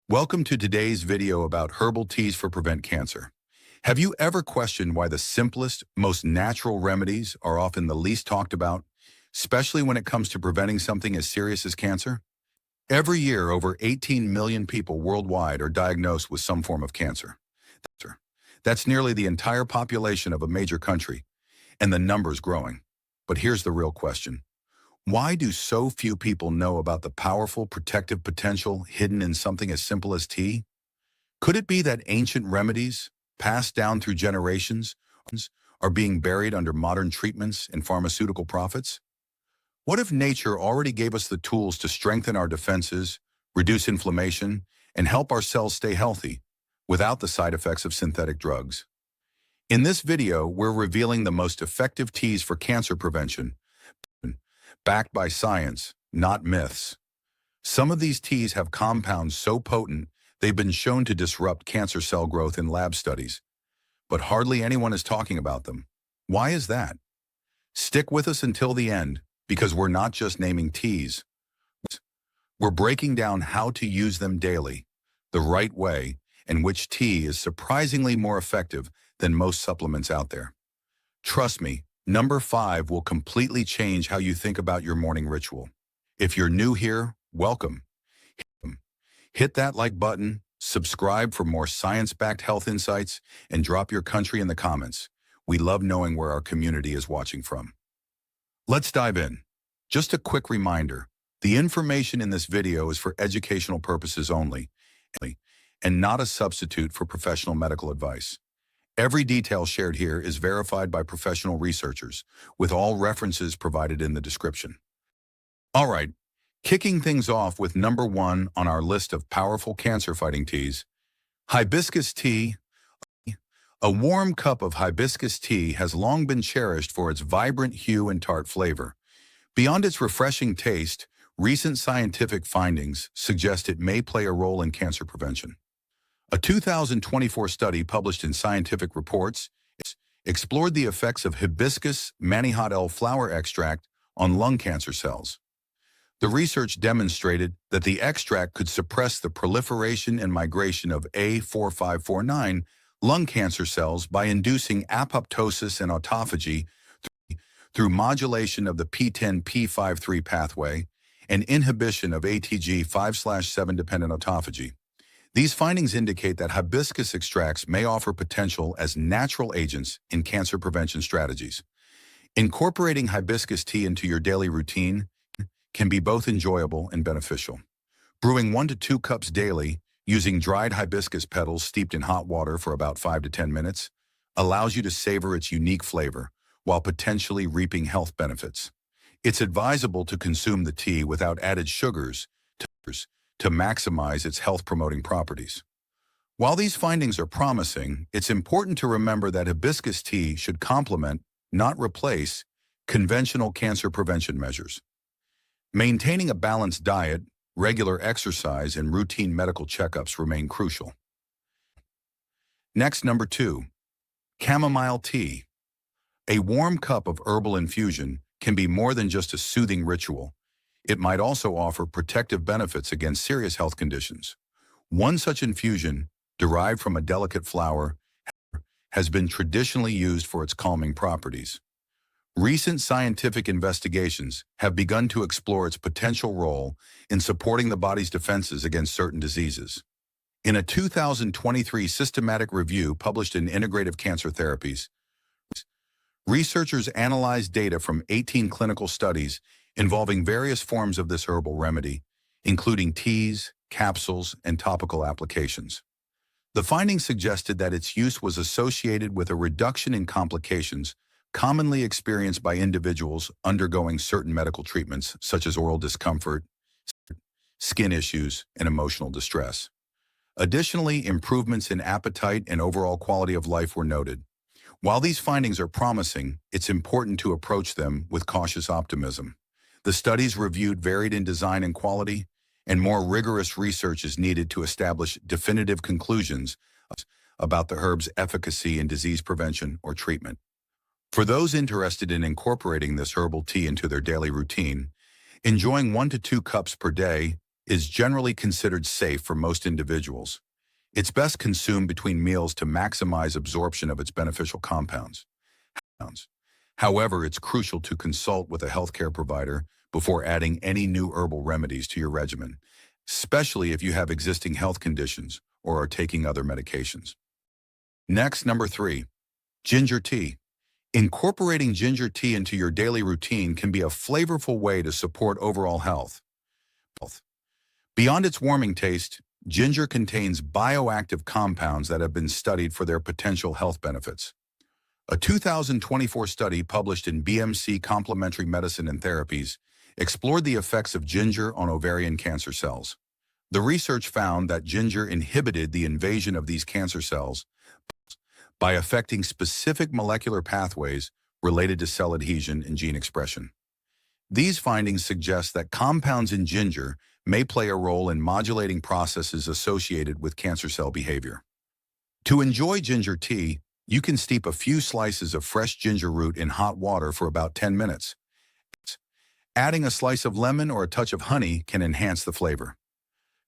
Welcome to today's video about herbal teas for prevent cancer. Have you ever questioned why the simplest, most natural remedies are often the least talked about, especially when it comes to preventing something as serious as cancer? Every year, over 18 million people worldwide are diagnosed with some form of cancer. That's nearly the entire population of a major country, and the number's growing. But here's the real question. Why do so few people know about the powerful protective potential hidden in something as simple as tea? Could it be that ancient remedies, passed down through generations, are being buried under modern treatments and pharmaceutical profits? What if nature already gave us the tools to strengthen our defenses, reduce inflammation, and help our cells stay healthy without the side effects of synthetic drugs? In this video, we're revealing the most effective teas for cancer prevention, backed by science, not myths. Some of these teas have compounds so potent they've been shown to disrupt cancer cell growth in lab studies, but hardly anyone is talking about them. Why is that? Stick with us until the end, because we're not just naming teas. We're breaking down how to use them daily, the right way, and which tea is surprisingly more effective than most supplements out there. Trust me, Number 5 will completely change how you think about your morning ritual. If you're new here, welcome. Hit that like button, subscribe for more science-backed health insights, and drop your country in the comments. We love knowing where our community is watching from. Let's dive in. Just a quick reminder, the information in this video is for educational purposes only, and not a substitute for professional medical advice. Every detail shared here is verified by professional researchers, with all references provided in the description. All right, kicking things off with number 1 on our list of powerful cancer-fighting teas, hibiscus tea. A warm cup of hibiscus tea has long been cherished for its vibrant hue and tart flavor. Beyond its refreshing taste, recent scientific findings suggest it may play a role in cancer prevention. A 2024 study published in Scientific Reports explored the effects of hibiscus manihot flower extract on lung cancer cells. The research demonstrated that the extract could suppress the proliferation and migration of A4549 lung cancer cells by inducing apoptosis and autophagy through modulation of the P10p53 pathway and inhibition of ATG5/7 dependent autophagy. These findings indicate that hibiscus extracts may offer potential as natural agents in cancer prevention strategies. Incorporating hibiscus tea into your daily routine can be both enjoyable and beneficial. Brewing 1 to 2 cups daily, using dried hibiscus petals steeped in hot water for about 5 to 10 minutes, allows you to savor its unique flavor while potentially reaping health benefits. It's advisable to consume the tea without added sugars to maximize its health-promoting properties. While these findings are promising, it's important to remember that hibiscus tea should complement, not replace, conventional cancer prevention measures. Maintaining a balanced diet, regular exercise, and routine medical checkups remain crucial. Next, number 2, chamomile tea. A warm cup of herbal infusion can be more than just a soothing ritual. It might also offer protective benefits against serious health conditions. One such infusion, derived from a delicate flower, has been traditionally used for its calming properties. Recent scientific investigations have begun to explore its potential role in supporting the body's defenses against certain diseases. In a 2023 systematic review published in Integrative Cancer Therapies, researchers analyzed data from 18 clinical studies involving various forms of this herbal remedy, including teas, capsules, and topical applications. The findings suggested that its use was associated with a reduction in complications commonly experienced by individuals undergoing certain medical treatments, such as oral discomfort, skin issues, and emotional distress. Additionally, improvements in appetite and overall quality of life were noted. While these findings are promising, it's important to approach them with cautious optimism. The studies reviewed varied in design and quality, and more rigorous research is needed to establish definitive conclusions about the herb's efficacy in disease prevention or treatment. For those interested in incorporating this herbal tea into their daily routine, enjoying 1 to 2 cups per day is generally considered safe for most individuals. It's best consumed between meals to maximize absorption of its beneficial compounds. However, it's crucial to consult with a healthcare provider before adding any new herbal remedies to your regimen, especially if you have existing health conditions or are taking other medications. Next, number 3, ginger tea. Incorporating ginger tea into your daily routine can be a flavorful way to support overall health. Beyond its warming taste, ginger contains bioactive compounds that have been studied for their potential health benefits. A 2024 study published in BMC Complementary Medicine and Therapies explored the effects of ginger on ovarian cancer cells. The research found that ginger inhibited the invasion of these cancer cells by affecting specific molecular pathways related to cell adhesion and gene expression. These findings suggest that compounds in ginger may play a role in modulating processes associated with cancer cell behavior. To enjoy ginger tea, you can steep a few slices of fresh ginger root in hot water for about 10 minutes. Adding a slice of lemon or a touch of honey can enhance the flavor.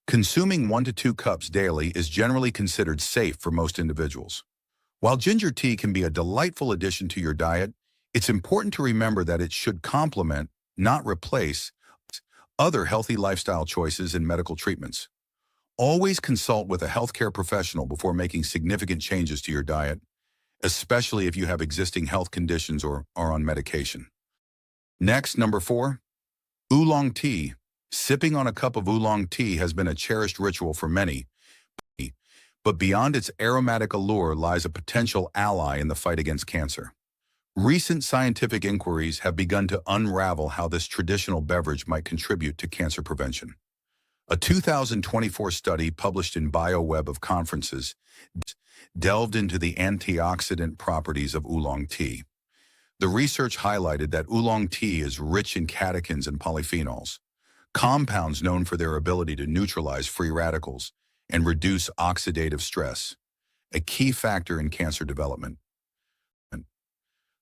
Consuming 1 to 2 cups daily is generally considered safe for most individuals. While ginger tea can be a delightful addition to your diet, it's important to remember that it should complement, not replace, other healthy lifestyle choices and medical treatments. Always consult with a healthcare professional before making significant changes to your diet, especially if you have existing health conditions or are on medication. Next, number 4, oolong tea. Sipping on a cup of oolong tea has been a cherished ritual for many, but beyond its aromatic allure lies a potential ally in the fight against cancer. Recent scientific inquiries have begun to unravel how this traditional beverage might contribute to cancer prevention. A 2024 study published in BioWeb of Conferences delved into the antioxidant properties of oolong tea. The research highlighted that oolong tea is rich in catechins and polyphenols, compounds known for their ability to neutralize free radicals and reduce oxidative stress, a key factor in cancer development.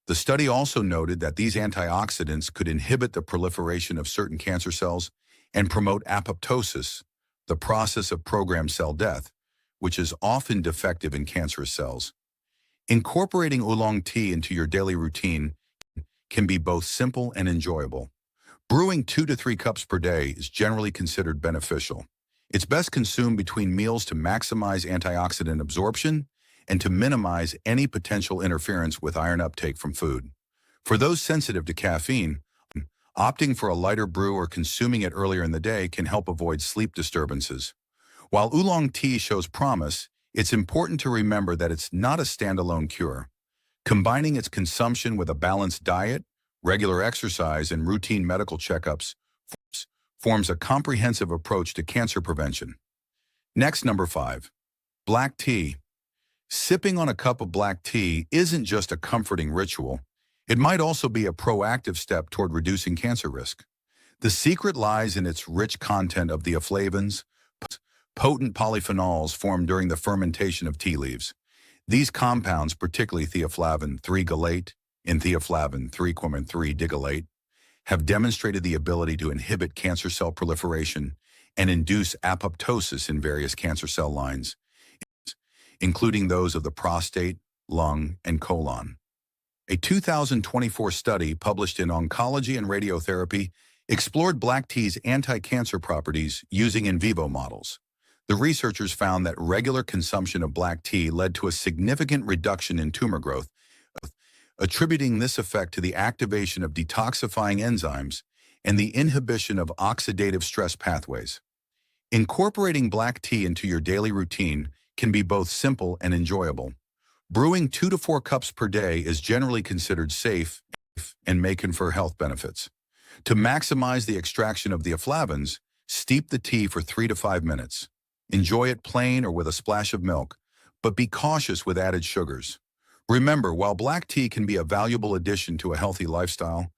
The study also noted that these antioxidants could inhibit the proliferation of certain cancer cells and promote apoptosis, the process of programmed cell death, which is often defective in cancerous cells. Incorporating oolong tea into your daily routine can be both simple and enjoyable. Brewing 2 to 3 cups per day is generally considered beneficial. It's best consumed between meals to maximize antioxidant absorption and to minimize any potential interference with iron uptake from food. For those sensitive to caffeine, opting for a lighter brew or consuming it earlier in the day can help avoid sleep disturbances. While oolong tea shows promise, it's important to remember that it's not a standalone cure. Combining its consumption with a balanced diet, regular exercise, and routine medical checkups forms a comprehensive approach to cancer prevention. Next, number 5, black tea. Sipping on a cup of black tea isn't just a comforting ritual. It might also be a proactive step toward reducing cancer risk. The secret lies in its rich content of theaflavins, potent polyphenols formed during the fermentation of tea leaves. These compounds, particularly theaflavin 3-galate and theaflavin 3-3-digallate, have demonstrated the ability to inhibit cancer cell proliferation and induce apoptosis in various cancer cell lines, including those of the prostate, lung, and colon. A 2024 study published in Oncology and Radiotherapy explored black tea's anti-cancer properties using in vivo models. The researchers found that regular consumption of black tea led to a significant reduction in tumor growth, attributing this effect to the activation of detoxifying enzymes and the inhibition of oxidative stress pathways. Incorporating black tea into your daily routine can be both simple and enjoyable. Brewing 2 to 4 cups per day is generally considered safe and may confer health benefits. To maximize the extraction of theaflavins, steep the tea for 3 to 5 minutes. Enjoy it plain or with a splash of milk, but be cautious with added sugars. Remember, while black tea can be a valuable addition to a healthy lifestyle,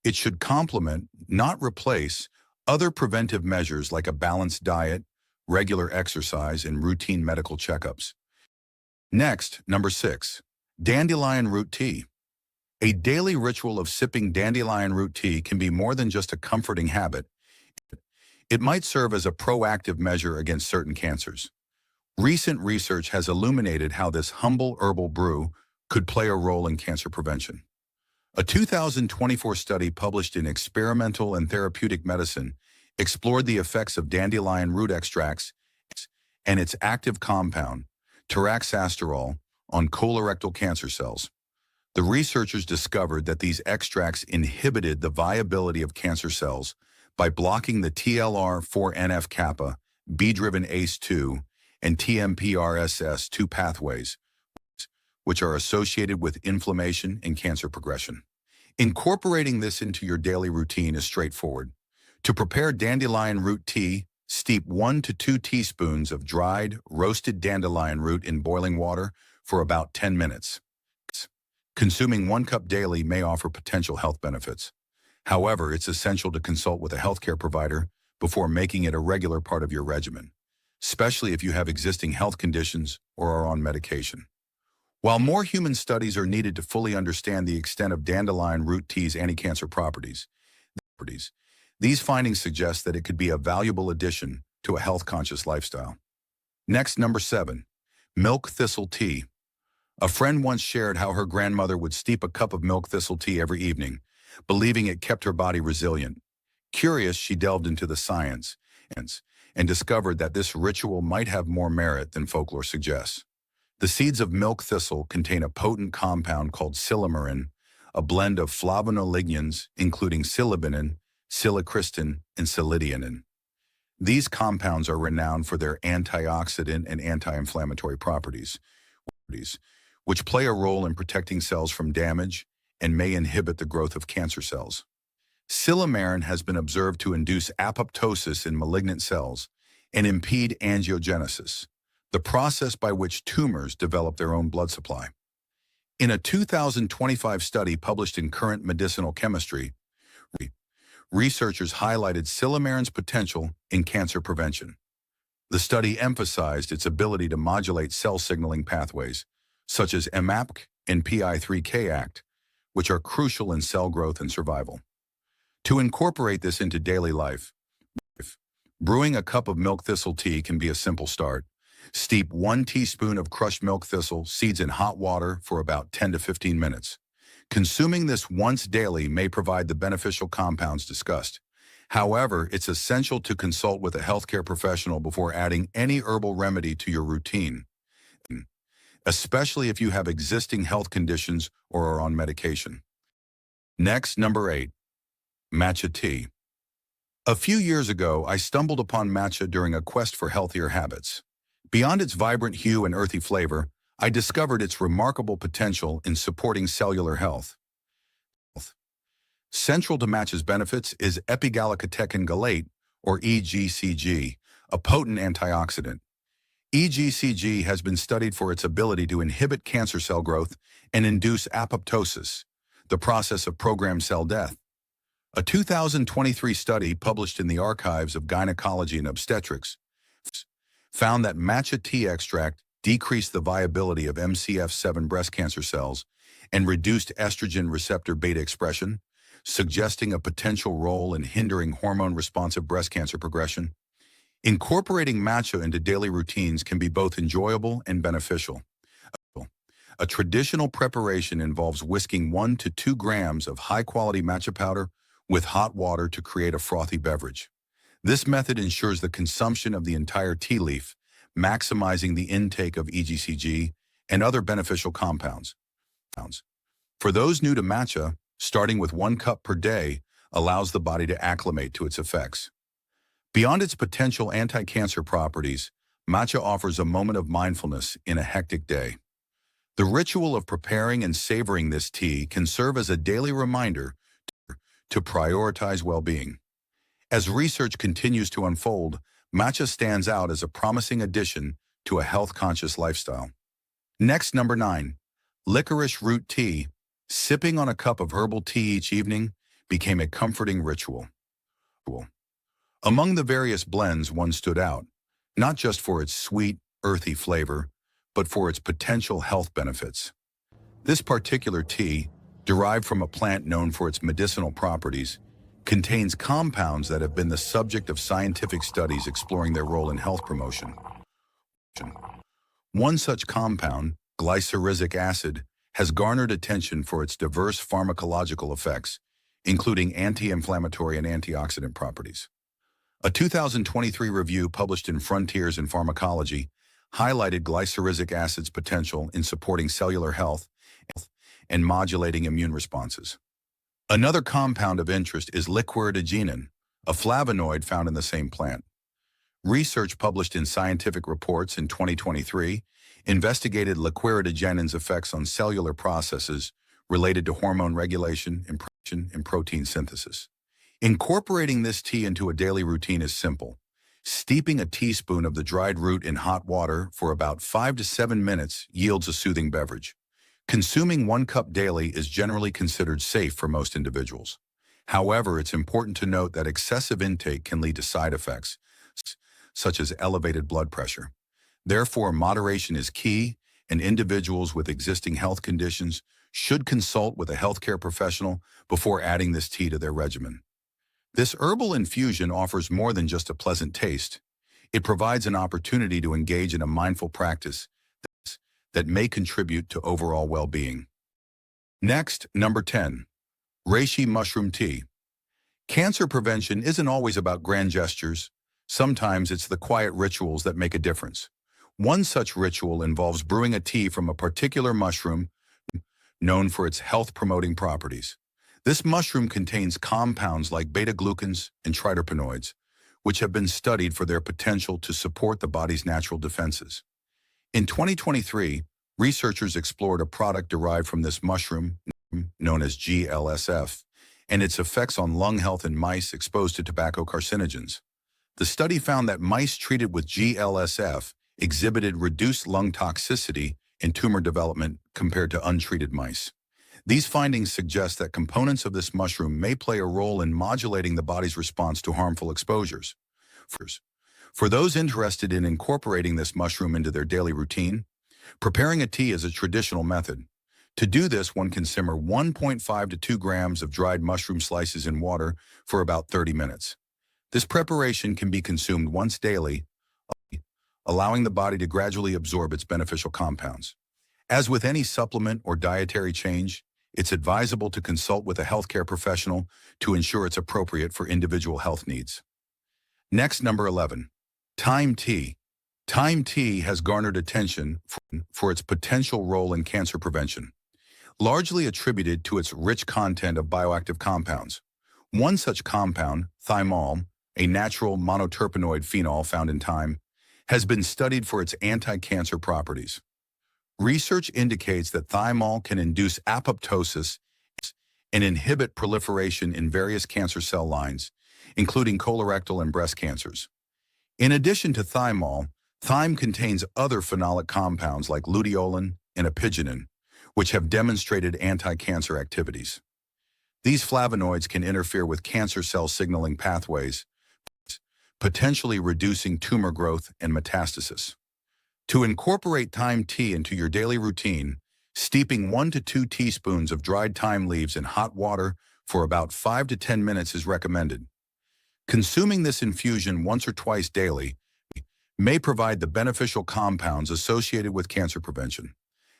it should complement, not replace, other preventive measures like a balanced diet, regular exercise, and routine medical checkups. Next, number 6, dandelion root tea. A daily ritual of sipping dandelion root tea can be more than just a comforting habit. It might serve as a proactive measure against certain cancers. Recent research has illuminated how this humble herbal brew could play a role in cancer prevention. A 2024 study published in Experimental and Therapeutic Medicine explored the effects of dandelion root extracts and its active compound, taraxasterol, on colorectal cancer cells. The researchers discovered that these extracts inhibited the viability of cancer cells by blocking the TLR4-NF-kappa, B-driven ACE2, and TMPRSS2 pathways, which are associated with inflammation and cancer progression. Incorporating this into your daily routine is straightforward. To prepare dandelion root tea, steep 1 to 2 teaspoons of dried, roasted dandelion root in boiling water for about 10 minutes. Consuming 1 cup daily may offer potential health benefits. However, it's essential to consult with a healthcare provider before making it a regular part of your regimen, especially if you have existing health conditions or are on medication. While more human studies are needed to fully understand the extent of dandelion root tea's anti-cancer properties, these findings suggest that it could be a valuable addition to a health-conscious lifestyle. Next, number 7, milk thistle tea. A friend once shared how her grandmother would steep a cup of milk thistle tea every evening, believing it kept her body resilient. Curious, she delved into the science and discovered that this ritual might have more merit than folklore suggests. The seeds of milk thistle contain a potent compound called silymarin, a blend of flavonolignin including silibinin, silicristin, and silidionin. These compounds are renowned for their antioxidant and anti-inflammatory properties, which play a role in protecting cells from damage and may inhibit the growth of cancer cells. Silymarin has been observed to induce apoptosis in malignant cells and impede angiogenesis, the process by which tumors develop their own blood supply. In a 2025 study published in Current Medicinal Chemistry, researchers highlighted silymarin's potential in cancer prevention. The study emphasized its ability to modulate cell signaling pathways, such as MAPK and PI3K-ACT, which are crucial in cell growth and survival. To incorporate this into daily life, brewing a cup of milk thistle tea can be a simple start. Steep 1 teaspoon of crushed milk thistle seeds in hot water for about 10 to 15 minutes. Consuming this once daily may provide the beneficial compounds discussed. However, it's essential to consult with a healthcare professional before adding any herbal remedy to your routine, especially if you have existing health conditions or are on medication. Next, number 8, matcha tea. A few years ago, I stumbled upon matcha during a quest for healthier habits. Beyond its vibrant hue and earthy flavor, I discovered its remarkable potential in supporting cellular health. Central to matcha's benefits is epigallocatechin gallate, or EGCG, a potent antioxidant. EGCG has been studied for its ability to inhibit cancer cell growth and induce apoptosis, the process of programmed cell death. A 2023 study published in the Archives of Gynecology and Obstetrics found that matcha tea extract decreased the viability of MCF7 breast cancer cells and reduced estrogen receptor beta expression, suggesting a potential role in hindering hormone-responsive breast cancer progression. Incorporating matcha into daily routines can be both enjoyable and beneficial. A traditional preparation involves whisking 1 to 2 grams of high-quality matcha powder with hot water to create a frothy beverage. This method ensures the consumption of the entire tea leaf, maximizing the intake of EGCG and other beneficial compounds. For those new to matcha, starting with 1 cup per day allows the body to acclimate to its effects. Beyond its potential anti-cancer properties, matcha offers a moment of mindfulness in a hectic day. The ritual of preparing and savoring this tea can serve as a daily reminder to prioritize well-being. As research continues to unfold, matcha stands out as a promising addition to a health-conscious lifestyle. Next, number 9, licorice root tea. Sipping on a cup of herbal tea each evening became a comforting ritual. Among the various blends, one stood out, not just for its sweet, earthy flavor, but for its potential health benefits. This particular tea, derived from a plant known for its medicinal properties, contains compounds that have been the subject of scientific studies exploring their role in health promotion. One such compound, glyceric acid, has garnered attention for its diverse pharmacological effects, including anti-inflammatory and antioxidant properties. A 2023 review published in Frontiers in Pharmacology highlighted glyceric acid's potential in supporting cellular health and modulating immune responses. Another compound of interest is liquiridogenin, a flavonoid found in the same plant. Research published in Scientific Reports in 2023 investigated liquiridogenin's effects on cellular processes related to hormone regulation and protein synthesis. Incorporating this tea into a daily routine is simple. Steeping a teaspoon of the dried root in hot water for about 5 to 7 minutes yields a soothing beverage. Consuming 1 cup daily is generally considered safe for most individuals. However, it's important to note that excessive intake can lead to side effects, such as elevated blood pressure. Therefore, moderation is key, and individuals with existing health conditions should consult with a healthcare professional before adding this tea to their regimen. This herbal infusion offers more than just a pleasant taste. It provides an opportunity to engage in a mindful practice that may contribute to overall well-being. Next, number 10, reishi mushroom tea. Cancer prevention isn't always about grand gestures. Sometimes it's the quiet rituals that make a difference. One such ritual involves brewing a tea from a particular mushroom known for its health-promoting properties. This mushroom contains compounds like beta-glucans and triterpenoids, which have been studied for their potential to support the body's natural defenses. In 2023, researchers explored a product derived from this mushroom, known as GLSF, and its effects on lung health in mice exposed to tobacco carcinogens. The study found that mice treated with GLSF exhibited reduced lung toxicity and tumor development compared to untreated mice. These findings suggest that components of this mushroom may play a role in modulating the body's response to harmful exposures. For those interested in incorporating this mushroom into their daily routine, preparing a tea is a traditional method. To do this, one can simmer 1.5 to 2 grams of dried mushroom slices in water for about 30 minutes. This preparation can be consumed once daily, allowing the body to gradually absorb its beneficial compounds. As with any supplement or dietary change, it's advisable to consult with a healthcare professional to ensure it's appropriate for individual health needs. Next, number 11, thyme tea. Thyme tea has garnered attention for its potential role in cancer prevention, largely attributed to its rich content of bioactive compounds. One such compound, thymol, a natural monoterpenoid phenol found in thyme, has been studied for its anti-cancer properties. Research indicates that thymol can induce apoptosis and inhibit proliferation in various cancer cell lines, including colorectal and breast cancers. In addition to thymol, thyme contains other phenolic compounds like luteolin and apigenin, which have demonstrated anti-cancer activities. These flavonoids can interfere with cancer cell signaling pathways, potentially reducing tumor growth and metastasis. To incorporate thyme tea into your daily routine, steeping 1 to 2 teaspoons of dried thyme leaves in hot water for about 5 to 10 minutes is recommended. Consuming this infusion once or twice daily may provide the beneficial compounds associated with cancer prevention.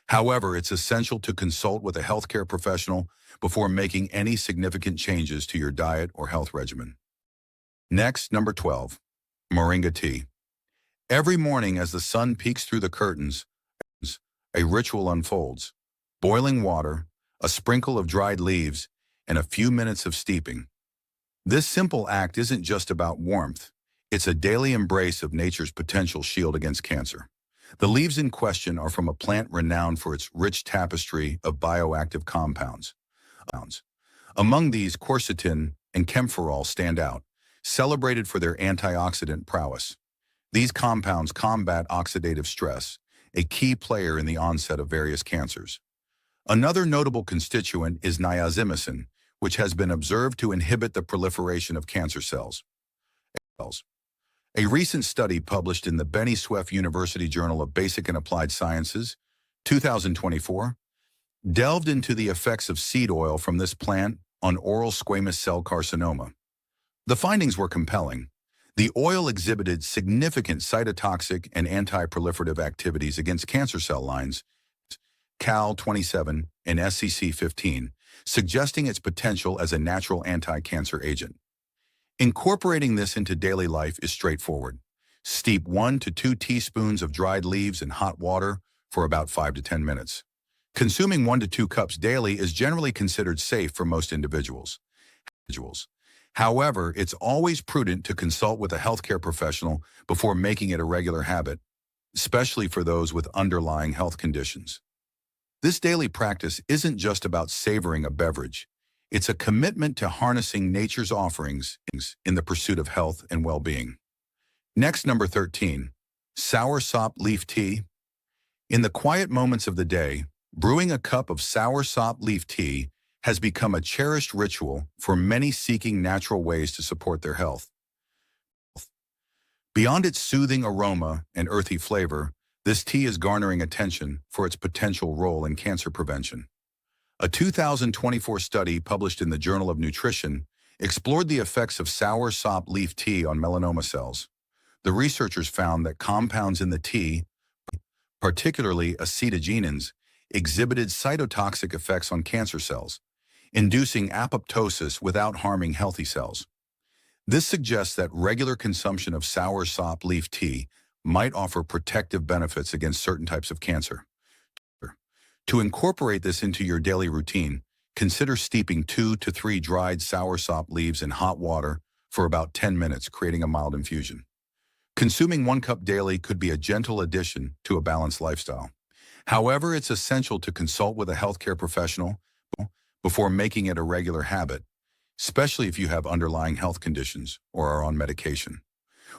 However, it's essential to consult with a healthcare professional before making any significant changes to your diet or health regimen. Next, number 12, moringa tea. Every morning as the sun peeks through the curtains, a ritual unfolds. Boiling water, a sprinkle of dried leaves, and a few minutes of steeping. This simple act isn't just about warmth. It's a daily embrace of nature's potential shield against cancer. The leaves in question are from a plant renowned for its rich tapestry of bioactive compounds. Among these, quercetin and camphorol stand out, celebrated for their antioxidant prowess. These compounds combat oxidative stress, a key player in the onset of various cancers. Another notable constituent is niacinamide, which has been observed to inhibit the proliferation of cancer cells. A recent study published in the Benny Swift University Journal of Basic and Applied Sciences, 2024, delved into the effects of seed oil from this plant on oral squamous cell carcinoma. The findings were compelling. The oil exhibited significant cytotoxic and anti-proliferative activities against cancer cell lines, Cal-27 and SCC-15, suggesting its potential as a natural anti-cancer agent. Incorporating this into daily life is straightforward. Steep 1 to 2 teaspoons of dried leaves in hot water for about 5 to 10 minutes. Consuming 1 to 2 cups daily is generally considered safe for most individuals. However, it's always prudent to consult with a healthcare professional before making it a regular habit, especially for those with underlying health conditions. This daily practice isn't just about savoring a beverage. It's a commitment to harnessing nature's offerings in the pursuit of health and well-being. Next, number 13, soursop leaf tea. In the quiet moments of the day, brewing a cup of soursop leaf tea has become a cherished ritual for many seeking natural ways to support their health. Beyond its soothing aroma and earthy flavor, this tea is garnering attention for its potential role in cancer prevention. A 2024 study published in the Journal of Nutrition explored the effects of soursop leaf tea on melanoma cells. The researchers found that compounds in the tea, particularly acetogenins, exhibited cytotoxic effects on cancer cells, inducing apoptosis without harming healthy cells. This suggests that regular consumption of soursop leaf tea might offer protective benefits against certain types of cancer. To incorporate this into your daily routine, consider steeping 2 to 3 dried soursop leaves in hot water for about 10 minutes, creating a mild infusion. Consuming 1 cup daily could be a gentle addition to a balanced lifestyle. However, it's essential to consult with a healthcare professional before making it a regular habit, especially if you have underlying health conditions or are on medication.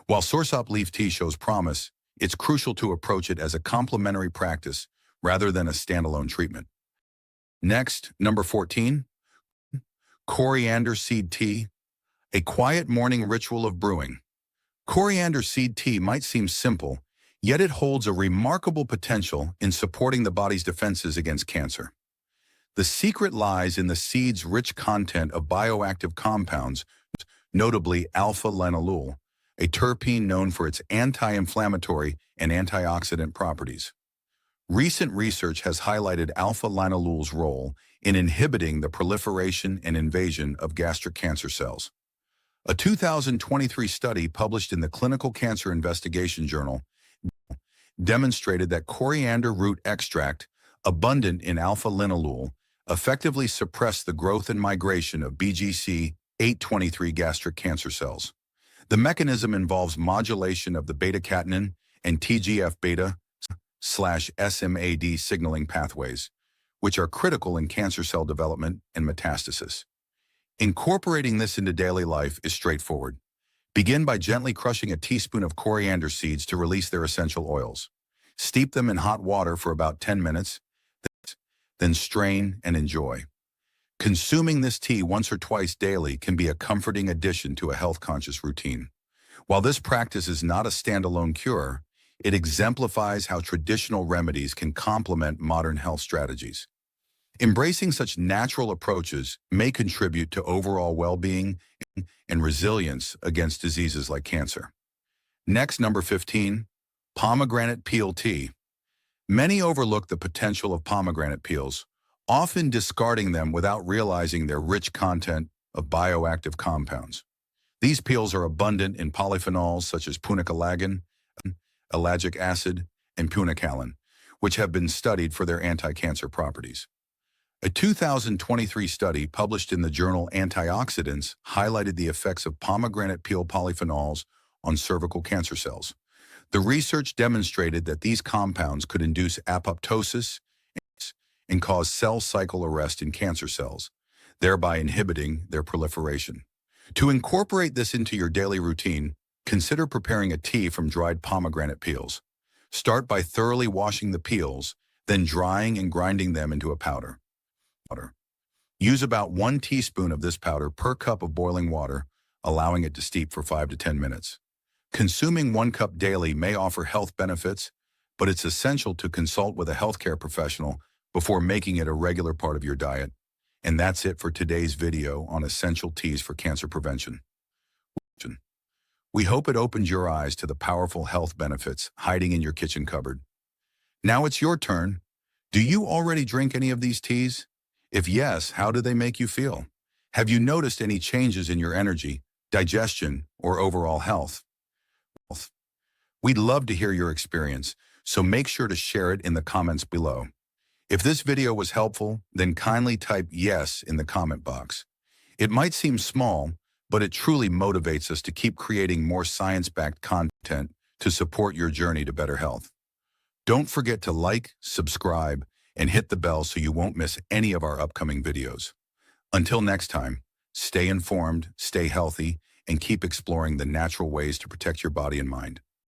While soursop leaf tea shows promise, it's crucial to approach it as a complementary practice rather than a standalone treatment. Next, number 14, coriander seed tea, a quiet morning ritual of brewing. Coriander seed tea might seem simple, yet it holds a remarkable potential in supporting the body's defenses against cancer. The secret lies in the seed's rich content of bioactive compounds, notably alpha-linalool, a terpene known for its anti-inflammatory and antioxidant properties. Recent research has highlighted alpha-linalool's role in inhibiting the proliferation and invasion of gastric cancer cells. A 2023 study published in the Clinical Cancer Investigation Journal demonstrated that coriander root extract, abundant in alpha-linalool, effectively suppressed the growth and migration of BGC823 gastric cancer cells. The mechanism involves modulation of the beta-catenin and TGF-beta/SMAD signaling pathways, which are critical in cancer cell development and metastasis. Incorporating this into daily life is straightforward. Begin by gently crushing a teaspoon of coriander seeds to release their essential oils. Steep them in hot water for about 10 minutes, then strain and enjoy. Consuming this tea once or twice daily can be a comforting addition to a health-conscious routine. While this practice is not a standalone cure, it exemplifies how traditional remedies can complement modern health strategies. Embracing such natural approaches may contribute to overall well-being and resilience against diseases like cancer. Next, number 15, pomegranate peel tea. Many overlook the potential of pomegranate peels, often discarding them without realizing their rich content of bioactive compounds. These peels are abundant in polyphenols such as punicalagin, ellagic acid, and punicalin, which have been studied for their anti-cancer properties. A 2023 study published in the journal Antioxidants highlighted the effects of pomegranate peel polyphenols on cervical cancer cells. The research demonstrated that these compounds could induce apoptosis and cause cell cycle arrest in cancer cells, thereby inhibiting their proliferation. To incorporate this into your daily routine, consider preparing a tea from dried pomegranate peels. Start by thoroughly washing the peels, then drying and grinding them into a powder. Use about 1 teaspoon of this powder per cup of boiling water, allowing it to steep for 5 to 10 minutes. Consuming 1 cup daily may offer health benefits, but it's essential to consult with a healthcare professional before making it a regular part of your diet. And that's it for today's video on essential teas for cancer prevention. We hope it opened your eyes to the powerful health benefits hiding in your kitchen cupboard. Now it's your turn. Do you already drink any of these teas? If yes, how do they make you feel? Have you noticed any changes in your energy, digestion, or overall health? We'd love to hear your experience, so make sure to share it in the comments below. If this video was helpful, then kindly type yes in the comment box. It might seem small, but it truly motivates us to keep creating more science-backed content to support your journey to better health. Don't forget to like, subscribe, and hit the bell so you won't miss any of our upcoming videos. Until next time, stay informed, stay healthy, and keep exploring the natural ways to protect your body and mind.